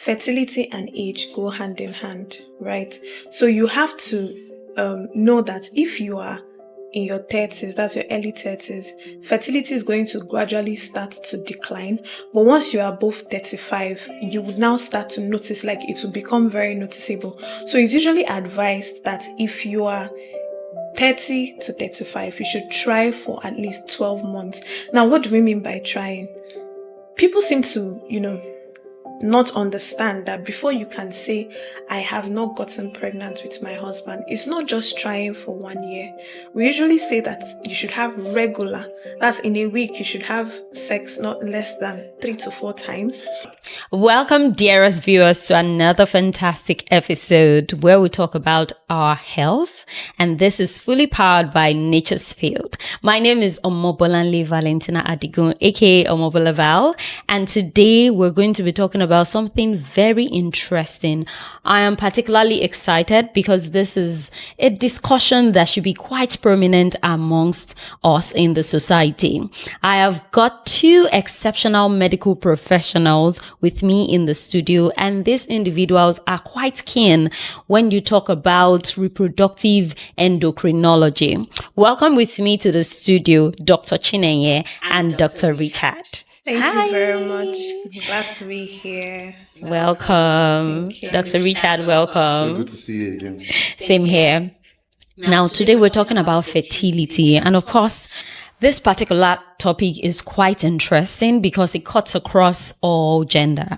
fertility and age go hand in hand, right? So you have to know that if you are in your 30s, that's your early 30s, fertility is going to gradually start to decline. But once you are above 35, you would now start to notice, like it will become very noticeable. So it's usually advised that if you are 30 to 35, you should try for at least 12 months. Now, what do we mean by trying? People seem to, not understand that before you can say, I have not gotten pregnant with my husband, it's not just trying for 1 year. We usually say that you should have regular, that's in a week, you should have sex not less than 3 to 4 times. Welcome, dearest viewers, to another fantastic episode where we talk about our health. And this is fully powered by Nature's Field. My name is Omobolanle Valentina Adigun, aka Omobola Val. And today we're going to be talking about something very interesting. I am particularly excited because this is a discussion that should be quite prominent amongst us in the society. I have got two exceptional medical professionals with me in the studio, and these individuals are quite keen when you talk about reproductive endocrinology. Welcome with me to the studio, Dr. Chinenye and Dr. Richard. Thank you very much. Glad to be here. Welcome. Dr. Richard, welcome. So good to see you again. Same here. Now, today we're talking about fertility. And of course, this particular topic is quite interesting because it cuts across all gender.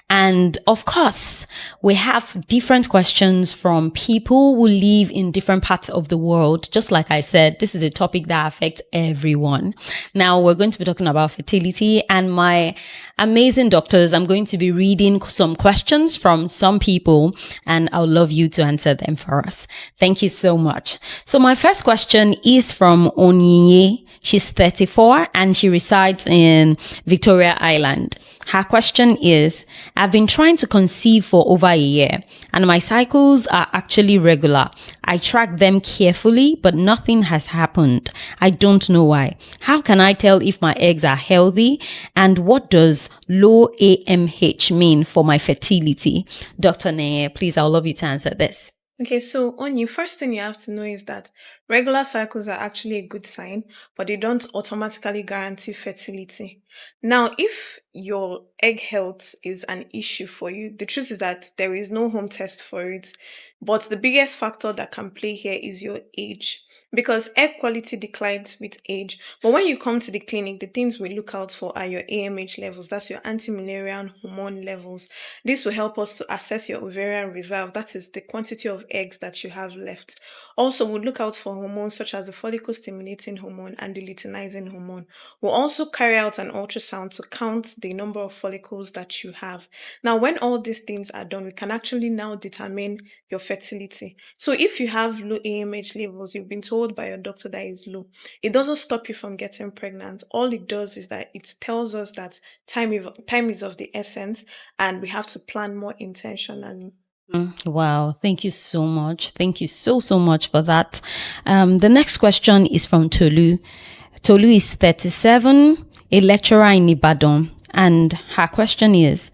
And of course, we have different questions from people who live in different parts of the world. Just like I said, this is a topic that affects everyone. Now, we're going to be talking about fertility, and my amazing doctors, I'm going to be reading some questions from some people, and I would love you to answer them for us. Thank you so much. So my first question is from Onyinye. She's 34 and she resides in Victoria Island. Her question is, I've been trying to conceive for over a year and my cycles are actually regular. I track them carefully, but nothing has happened. I don't know why. How can I tell if my eggs are healthy? And what does low AMH mean for my fertility? Dr. Neye, please, I would love you to answer this. Okay, so Onyi, first thing you have to know is that regular cycles are actually a good sign, but they don't automatically guarantee fertility. Now, if your egg health is an issue for you, the truth is that there is no home test for it. But the biggest factor that can play here is your age. Because egg quality declines with age. But when you come to the clinic, the things we look out for are your AMH levels, that's your anti-Müllerian hormone levels. This will help us to assess your ovarian reserve, that is the quantity of eggs that you have left. Also, we'll look out for hormones such as the follicle stimulating hormone and the luteinizing hormone. We'll also carry out an ultrasound to count the number of follicles that you have. Now, when all these things are done, we can actually now determine your fertility. So if you have low AMH levels, you've been told by your doctor that is low, it doesn't stop you from getting pregnant. All it does is that it tells us that time is of the essence and we have to plan more intentionally. Wow. Thank you so much. Thank you so much for that. The next question is from Tolu. Tolu is 37, a lecturer in Ibadan, and her question is,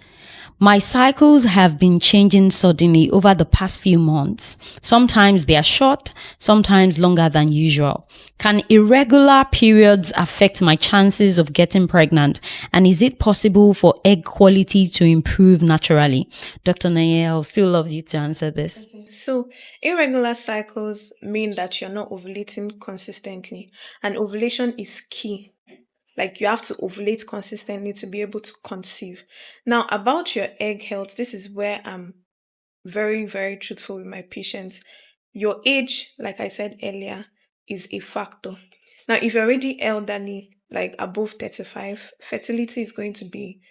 my cycles have been changing suddenly over the past few months. Sometimes they are short, sometimes longer than usual. Can irregular periods affect my chances of getting pregnant? And is it possible for egg quality to improve naturally? Dr. Neye, I'll still love you to answer this. So, irregular cycles mean that you're not ovulating consistently, and ovulation is key. Like you have to ovulate consistently to be able to conceive. Now, about your egg health, this is where I'm very, very truthful with my patients. Your age, like I said earlier, is a factor. Now, if you're already elderly, like above 35, fertility is going to be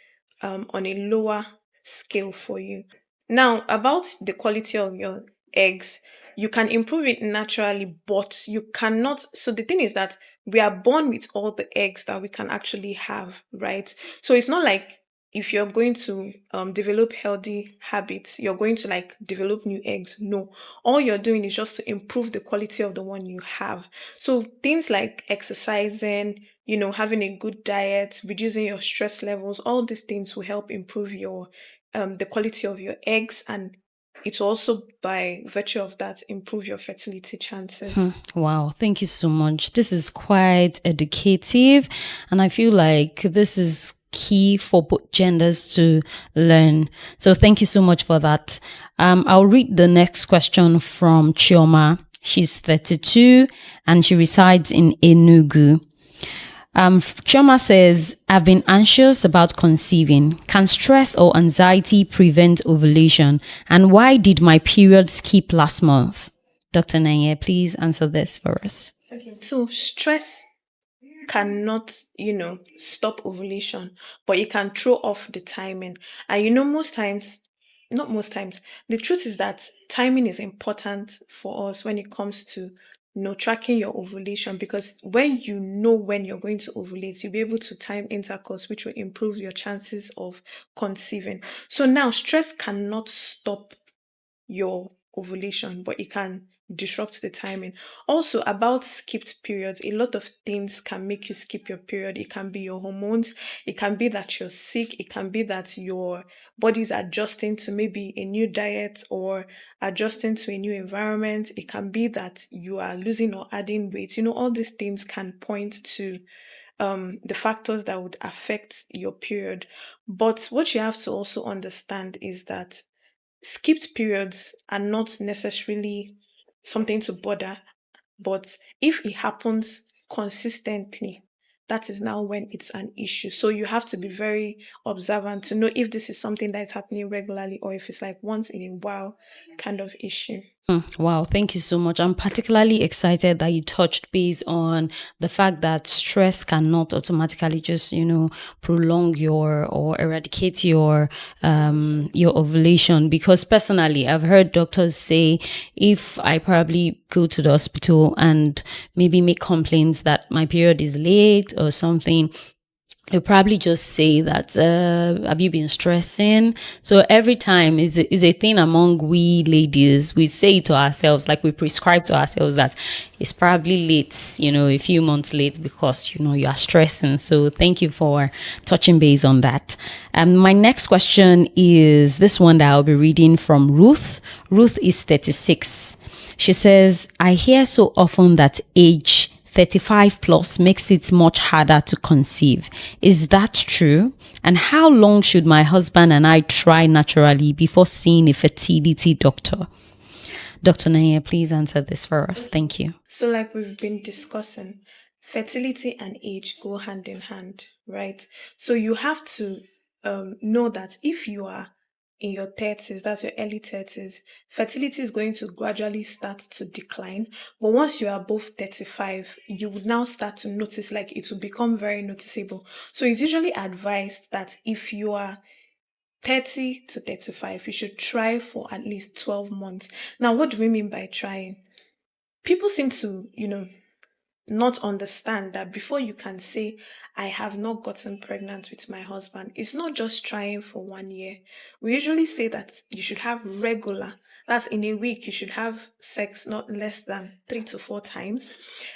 on a lower scale for you. Now, about the quality of your eggs, you can improve it naturally, but you cannot. So, the thing is that we are born with all the eggs that we can actually have, right? So, it's not like if you're going to develop healthy habits, you're going to like develop new eggs. No, all you're doing is just to improve the quality of the one you have. So, things like exercising, having a good diet, reducing your stress levels, all these things will help improve your the quality of your eggs, and it will also, by virtue of that, improve your fertility chances. Wow, thank you so much. This is quite educative, and I feel like this is key for both genders to learn. So thank you so much for that. I'll read the next question from Chioma. She's 32 and she resides in Enugu. Chioma says, I've been anxious about conceiving. Can stress or anxiety prevent ovulation? And why did my period skip last month? Dr. Nanye, please answer this for us. Okay, so stress cannot, stop ovulation, but it can throw off the timing. And most times, not most times, the truth is that timing is important for us when it comes to tracking your ovulation, because when you know when you're going to ovulate, you'll be able to time intercourse, which will improve your chances of conceiving. So now stress cannot stop your ovulation, but it can disrupt the timing. Also, about skipped periods, a lot of things can make you skip your period. It can be your hormones, it can be that you're sick, it can be that your body's adjusting to maybe a new diet or adjusting to a new environment. It can be that you are losing or adding weight. All these things can point to the factors that would affect your period. But what you have to also understand is that skipped periods are not necessarily something to bother, but if it happens consistently, that is now when it's an issue. So you have to be very observant to know if this is something that is happening regularly or if it's like once in a while kind of issue. Wow, thank you so much. I'm particularly excited that you touched base on the fact that stress cannot automatically just, prolong or eradicate your ovulation. Because personally, I've heard doctors say if I probably go to the hospital and maybe make complaints that my period is late or something, you'll probably just say that, have you been stressing? So every time is a thing among we ladies. We say to ourselves, like we prescribe to ourselves that it's probably late, a few months late because, you are stressing. So thank you for touching base on that. My next question is this one that I'll be reading from Ruth. Ruth is 36. She says, I hear so often that age 35 plus makes it much harder to conceive. Is that true? And how long should my husband and I try naturally before seeing a fertility doctor? Dr. Naya, please answer this for us. Thank you. So like we've been discussing, fertility and age go hand in hand, right? So you have to know that if you are in your 30s, that's your early 30s, fertility is going to gradually start to decline. But once you are above 35, you would now start to notice, like it will become very noticeable. So it's usually advised that if you are 30 to 35, you should try for at least 12 months. Now, what do we mean by trying? People seem to, not understand that before you can say, I have not gotten pregnant with my husband, it's not just trying for 1 year. We usually say that you should have regular, that's in a week, you should have sex not less than 3 to 4 times.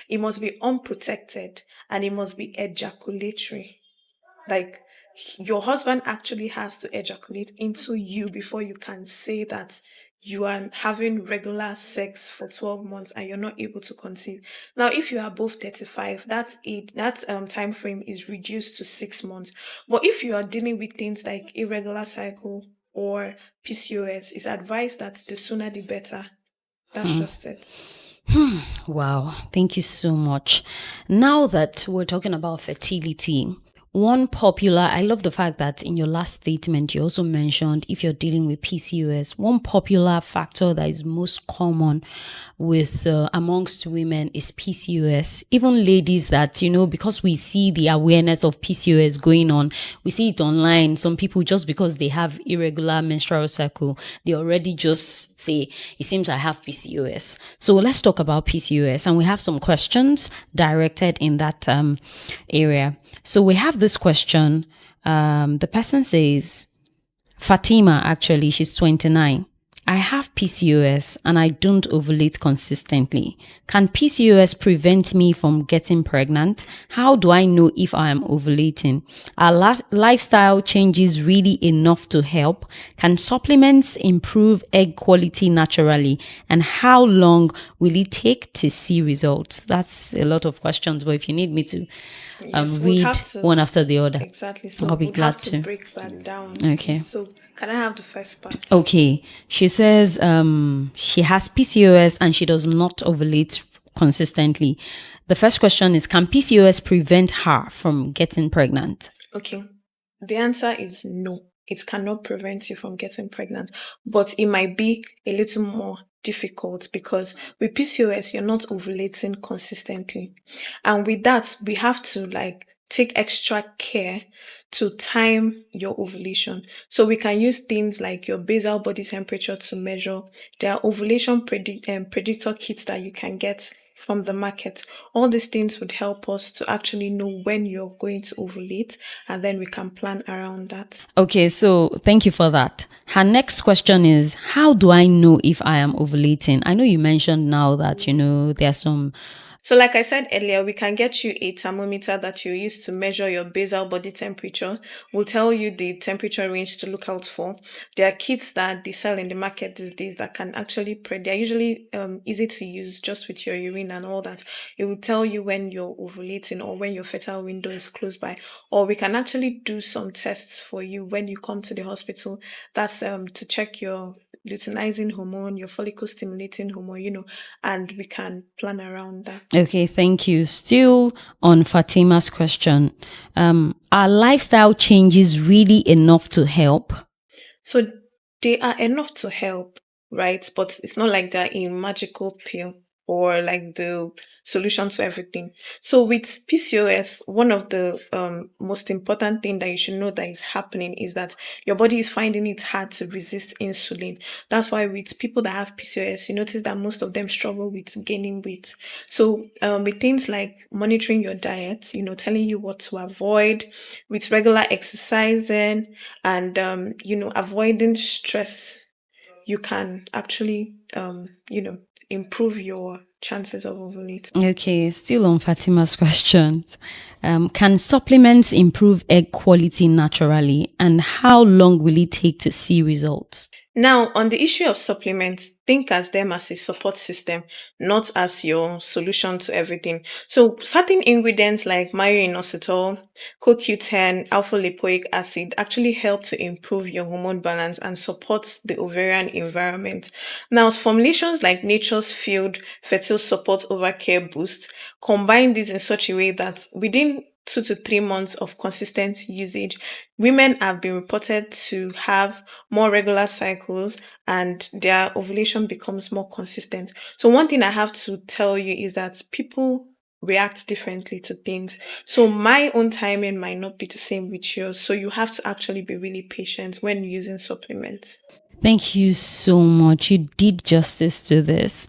It must be unprotected and it must be ejaculatory. Like your husband actually has to ejaculate into you before you can say that you are having regular sex for 12 months and you're not able to conceive. Now, if you are above 35, that time frame is reduced to 6 months. But if you are dealing with things like irregular cycle or PCOS, it's advised that the sooner the better. That's just it. Wow, thank you so much. Now that we're talking about fertility, I love the fact that in your last statement, you also mentioned if you're dealing with PCOS, one popular factor that is most common with amongst women is PCOS. Even ladies that, because we see the awareness of PCOS going on, we see it online. Some people, just because they have irregular menstrual cycle, they already just say, it seems I have PCOS. So let's talk about PCOS. And we have some questions directed in that area. So we have this question. The person says, Fatima, actually, she's 29. I have PCOS and I don't ovulate consistently. Can PCOS prevent me from getting pregnant? How do I know if I am ovulating? Are lifestyle changes really enough to help? Can supplements improve egg quality naturally? And how long will it take to see results? That's a lot of questions, but if you need me to Yes, we'd read have to. one after the other, Exactly. So I'll be we'd have glad to to. break that down. Okay. So can I have the first part? Okay. She says she has PCOS and she does not ovulate consistently. The first question is, can PCOS prevent her from getting pregnant? Okay. The answer is no. It cannot prevent you from getting pregnant, but it might be a little more difficult because with PCOS, you're not ovulating consistently. And with that, we have to take extra care to time your ovulation. So we can use things like your basal body temperature to measure. There are ovulation predictor kits that you can get from the market. All these things would help us to actually know when you're going to ovulate, and then we can plan around that. Okay, so thank you for that. Her next question is, how do I know if I am ovulating? I know you mentioned now that, there are some. So like I said earlier, we can get you a thermometer that you use to measure your basal body temperature. We'll tell you the temperature range to look out for. There are kits that they sell in the market these days that can actually, they're usually easy to use just with your urine and all that. It will tell you when you're ovulating or when your fertile window is close by. Or we can actually do some tests for you when you come to the hospital. That's to check your luteinizing hormone, your follicle stimulating hormone, and we can plan around that. Okay, thank you. Still on Fatima's question, are lifestyle changes really enough to help? So they are enough to help, right? But it's not like they're a magical pill or like the solution to everything. So with PCOS, one of the most important thing that you should know that is happening is that your body is finding it hard to resist insulin. That's why with people that have PCOS, you notice that most of them struggle with gaining weight. So with things like monitoring your diet, telling you what to avoid, with regular exercising and avoiding stress, you can actually improve your chances of ovulating. Okay, still on Fatima's questions. Can supplements improve egg quality naturally? And how long will it take to see results? Now, on the issue of supplements, think as them as a support system, not as your solution to everything. So, certain ingredients like myoinositol, CoQ10, alpha lipoic acid actually help to improve your hormone balance and support the ovarian environment. Now, formulations like Nature's Field Fertile Support Overcare Boost combine these in such a way that within 2 to 3 months of consistent usage, women have been reported to have more regular cycles and their ovulation becomes more consistent. So, one thing I have to tell you is that people react differently to things. So, my own timing might not be the same with yours. So, you have to actually be really patient when using supplements. Thank you so much. You did justice to this.